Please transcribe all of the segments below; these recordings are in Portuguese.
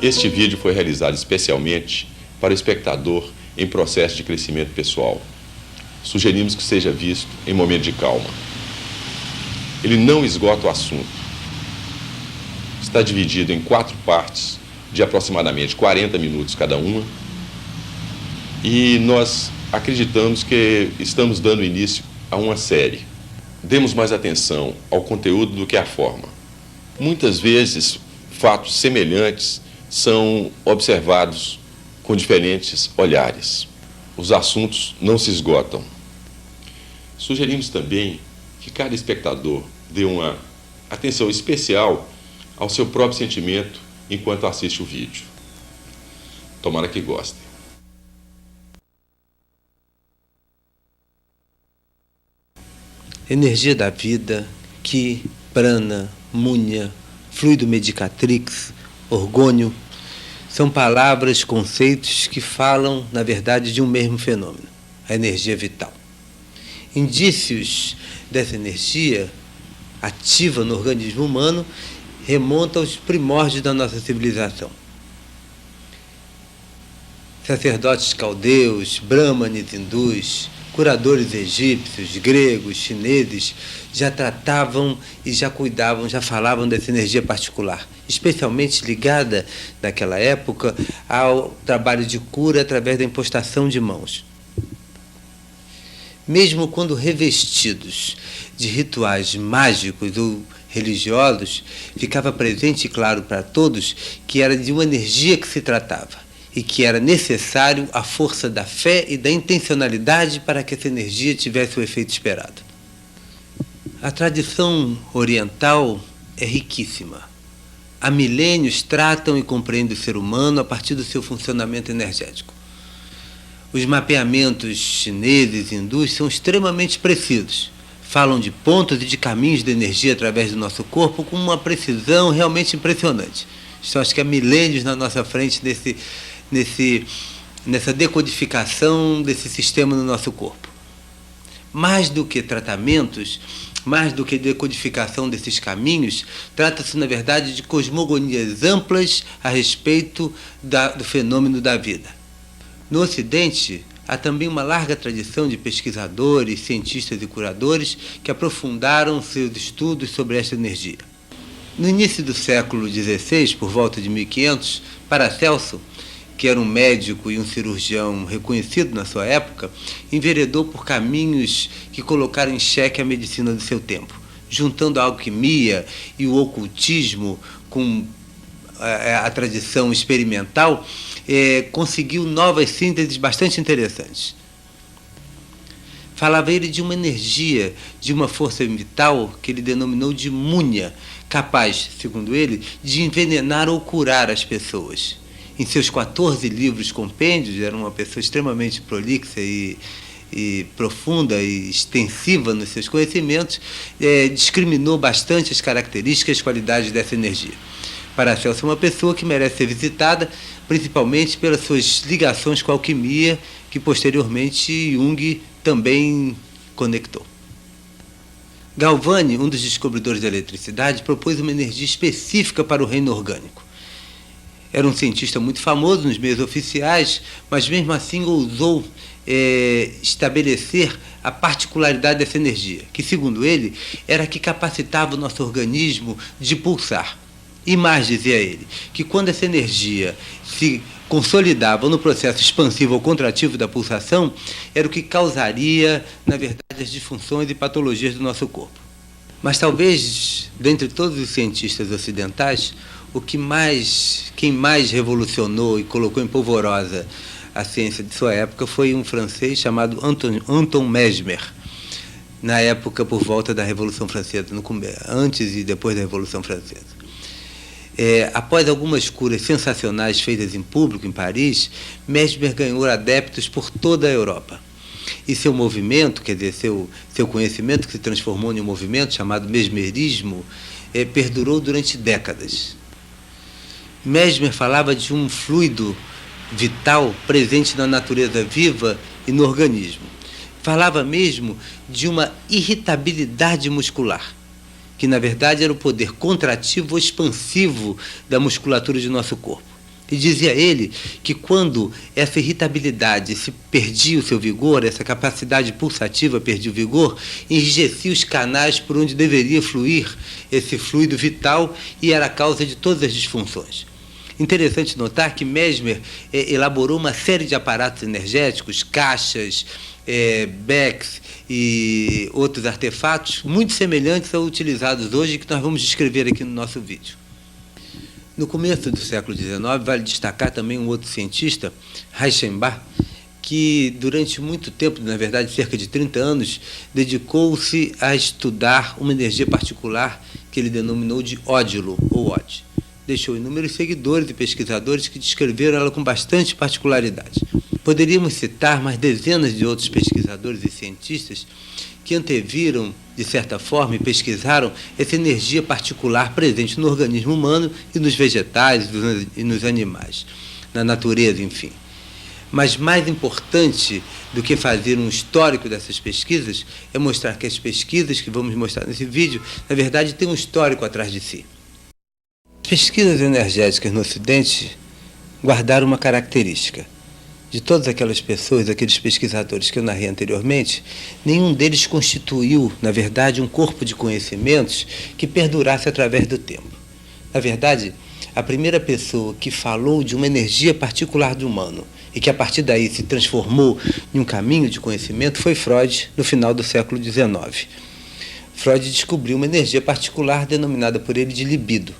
Este vídeo foi realizado especialmente para o espectador em processo de crescimento pessoal. Sugerimos que seja visto em momento de calma. Ele não esgota o assunto. Está dividido em 4 partes de aproximadamente 40 minutos cada uma. E nós acreditamos que estamos dando início a uma série. Demos mais atenção ao conteúdo do que à forma. Muitas vezes, fatos semelhantes são observados com diferentes olhares. Os assuntos não se esgotam. Sugerimos também que cada espectador dê uma atenção especial ao seu próprio sentimento enquanto assiste o vídeo. Tomara que gostem. Energia da vida, Ki, Prana, Munya, fluido medicatrix, orgônio, são palavras, conceitos que falam, na verdade, de um mesmo fenômeno, a energia vital. Indícios dessa energia ativa no organismo humano remontam aos primórdios da nossa civilização. Sacerdotes caldeus, brahmanes hindus, curadores egípcios, gregos, chineses, já tratavam e já cuidavam, já falavam dessa energia particular, especialmente ligada, naquela época, ao trabalho de cura através da impostação de mãos. Mesmo quando revestidos de rituais mágicos ou religiosos, ficava presente e claro para todos que era de uma energia que se tratava e que era necessário a força da fé e da intencionalidade para que essa energia tivesse o efeito esperado. A tradição oriental é riquíssima. Há milênios tratam e compreendem o ser humano a partir do seu funcionamento energético. Os mapeamentos chineses e hindus são extremamente precisos. Falam de pontos e de caminhos de energia através do nosso corpo com uma precisão realmente impressionante. Então, acho que há milênios na nossa frente nessa decodificação desse sistema no nosso corpo. Mais do que tratamentos, mais do que decodificação desses caminhos, trata-se, na verdade, de cosmogonias amplas a respeito do fenômeno da vida. No Ocidente, há também uma larga tradição de pesquisadores, cientistas e curadores que aprofundaram seus estudos sobre esta energia. No início do século XVI, por volta de 1500, Paracelso, que era um médico e um cirurgião reconhecido na sua época, enveredou por caminhos que colocaram em xeque a medicina do seu tempo, juntando a alquimia e o ocultismo com a tradição experimental, conseguiu novas sínteses bastante interessantes. Falava ele de uma energia, de uma força vital que ele denominou de Munya, capaz, segundo ele, de envenenar ou curar as pessoas. Em seus 14 livros compêndios, era uma pessoa extremamente prolixa e profunda e extensiva nos seus conhecimentos, discriminou bastante as características e as qualidades dessa energia. Paracelso é uma pessoa que merece ser visitada, principalmente pelas suas ligações com a alquimia, que posteriormente Jung também conectou. Galvani, um dos descobridores da eletricidade, propôs uma energia específica para o reino orgânico. Era um cientista muito famoso nos meios oficiais, mas mesmo assim ousou estabelecer a particularidade dessa energia, que, segundo ele, era a que capacitava o nosso organismo de pulsar. E mais, dizia ele, que quando essa energia se consolidava no processo expansivo ou contrativo da pulsação, era o que causaria, na verdade, as disfunções e patologias do nosso corpo. Mas talvez, dentre todos os cientistas ocidentais, quem mais revolucionou e colocou em polvorosa a ciência de sua época foi um francês chamado Anton Mesmer, na época por volta da Revolução Francesa, antes e depois da Revolução Francesa. Após algumas curas sensacionais feitas em público em Paris, Mesmer ganhou adeptos por toda a Europa. e seu movimento, quer dizer, seu conhecimento que se transformou em um movimento chamado mesmerismo, perdurou durante décadas. Mesmer falava de um fluido vital presente na natureza viva e no organismo. Falava mesmo de uma irritabilidade muscular, que na verdade era o poder contrativo ou expansivo da musculatura de nosso corpo. E dizia ele que quando essa irritabilidade se perdia o seu vigor, essa capacidade pulsativa perdia o vigor, enrijecia os canais por onde deveria fluir esse fluido vital e era a causa de todas as disfunções. Interessante notar que Mesmer elaborou uma série de aparatos energéticos, caixas, becks e outros artefatos muito semelhantes aos utilizados hoje, que nós vamos descrever aqui no nosso vídeo. No começo do século XIX, vale destacar também um outro cientista, Reichenbach, que durante muito tempo, na verdade cerca de 30 anos, dedicou-se a estudar uma energia particular que ele denominou de ódilo, ou OD. Deixou inúmeros seguidores e pesquisadores que descreveram ela com bastante particularidade. Poderíamos citar mais dezenas de outros pesquisadores e cientistas que anteviram, de certa forma, e pesquisaram essa energia particular presente no organismo humano e nos vegetais e nos animais, na natureza, enfim. Mas mais importante do que fazer um histórico dessas pesquisas é mostrar que as pesquisas que vamos mostrar nesse vídeo, na verdade, têm um histórico atrás de si. Pesquisas energéticas no Ocidente guardaram uma característica. De todas aquelas pessoas, aqueles pesquisadores que eu narrei anteriormente, nenhum deles constituiu, na verdade, um corpo de conhecimentos que perdurasse através do tempo. Na verdade, a primeira pessoa que falou de uma energia particular do humano e que a partir daí se transformou em um caminho de conhecimento foi Freud, no final do século XIX. Freud descobriu uma energia particular denominada por ele de libido.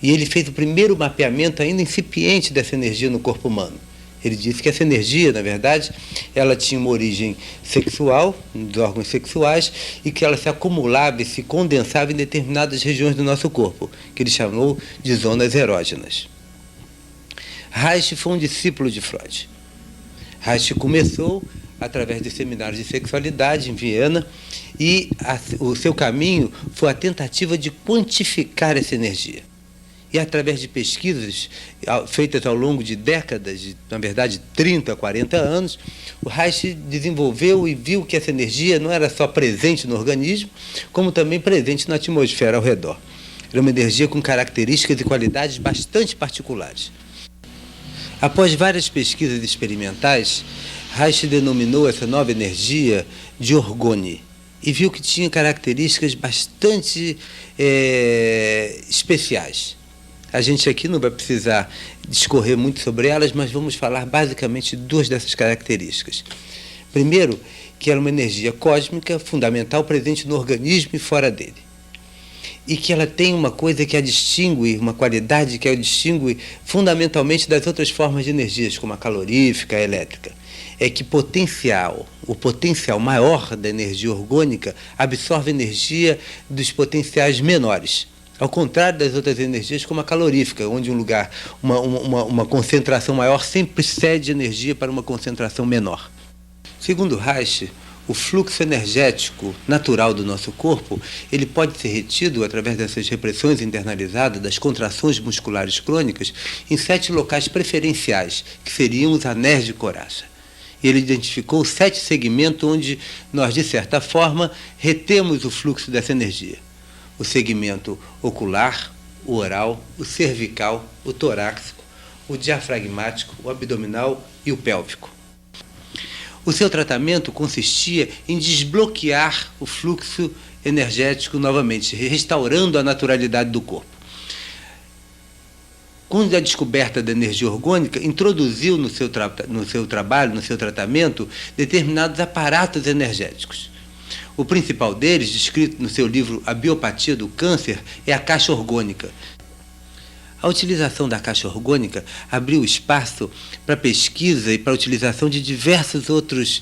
E ele fez o primeiro mapeamento ainda incipiente dessa energia no corpo humano. Ele disse que essa energia, na verdade, ela tinha uma origem sexual, dos órgãos sexuais, e que ela se acumulava e se condensava em determinadas regiões do nosso corpo, que ele chamou de zonas erógenas. Reich foi um discípulo de Freud. Reich começou através de seminários de sexualidade em Viena, e o seu caminho foi a tentativa de quantificar essa energia. E através de pesquisas feitas ao longo de décadas, na verdade 30, 40 anos, o Reich desenvolveu e viu que essa energia não era só presente no organismo, como também presente na atmosfera ao redor. Era uma energia com características e qualidades bastante particulares. Após várias pesquisas experimentais, Reich denominou essa nova energia de orgone e viu que tinha características bastante especiais. A gente aqui não vai precisar discorrer muito sobre elas, mas vamos falar basicamente de duas dessas características. Primeiro, que era uma energia cósmica fundamental presente no organismo e fora dele. E que ela tem uma coisa que a distingue, uma qualidade que a distingue fundamentalmente das outras formas de energias, como a calorífica, a elétrica. É que o potencial maior da energia orgânica absorve energia dos potenciais menores. Ao contrário das outras energias, como a calorífica, onde uma concentração maior sempre cede energia para uma concentração menor. Segundo Reich, o fluxo energético natural do nosso corpo, ele pode ser retido através dessas repressões internalizadas, das contrações musculares crônicas, em 7 locais preferenciais, que seriam os anéis de coraça. E ele identificou 7 segmentos onde nós, de certa forma, retemos o fluxo dessa energia. O segmento ocular, o oral, o cervical, o torácico, o diafragmático, o abdominal e o pélvico. O seu tratamento consistia em desbloquear o fluxo energético novamente, restaurando a naturalidade do corpo. Com a descoberta da energia orgânica, introduziu no seu trabalho, no seu tratamento, determinados aparatos energéticos. O principal deles, descrito no seu livro A Biopatia do Câncer, é a caixa orgânica. A utilização da caixa orgânica abriu espaço para pesquisa e para a utilização de diversos outros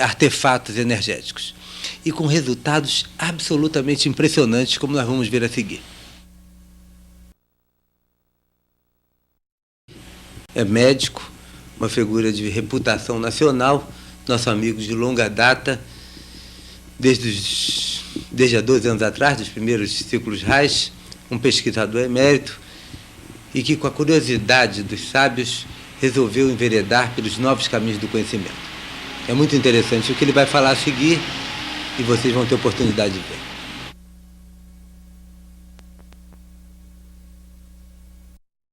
artefatos energéticos, e com resultados absolutamente impressionantes, como nós vamos ver a seguir. É médico, uma figura de reputação nacional, nosso amigo de longa data, desde há 12 anos atrás, dos primeiros ciclos Reich, um pesquisador emérito, e que, com a curiosidade dos sábios, resolveu enveredar pelos novos caminhos do conhecimento. É muito interessante o que ele vai falar a seguir, e vocês vão ter oportunidade de ver.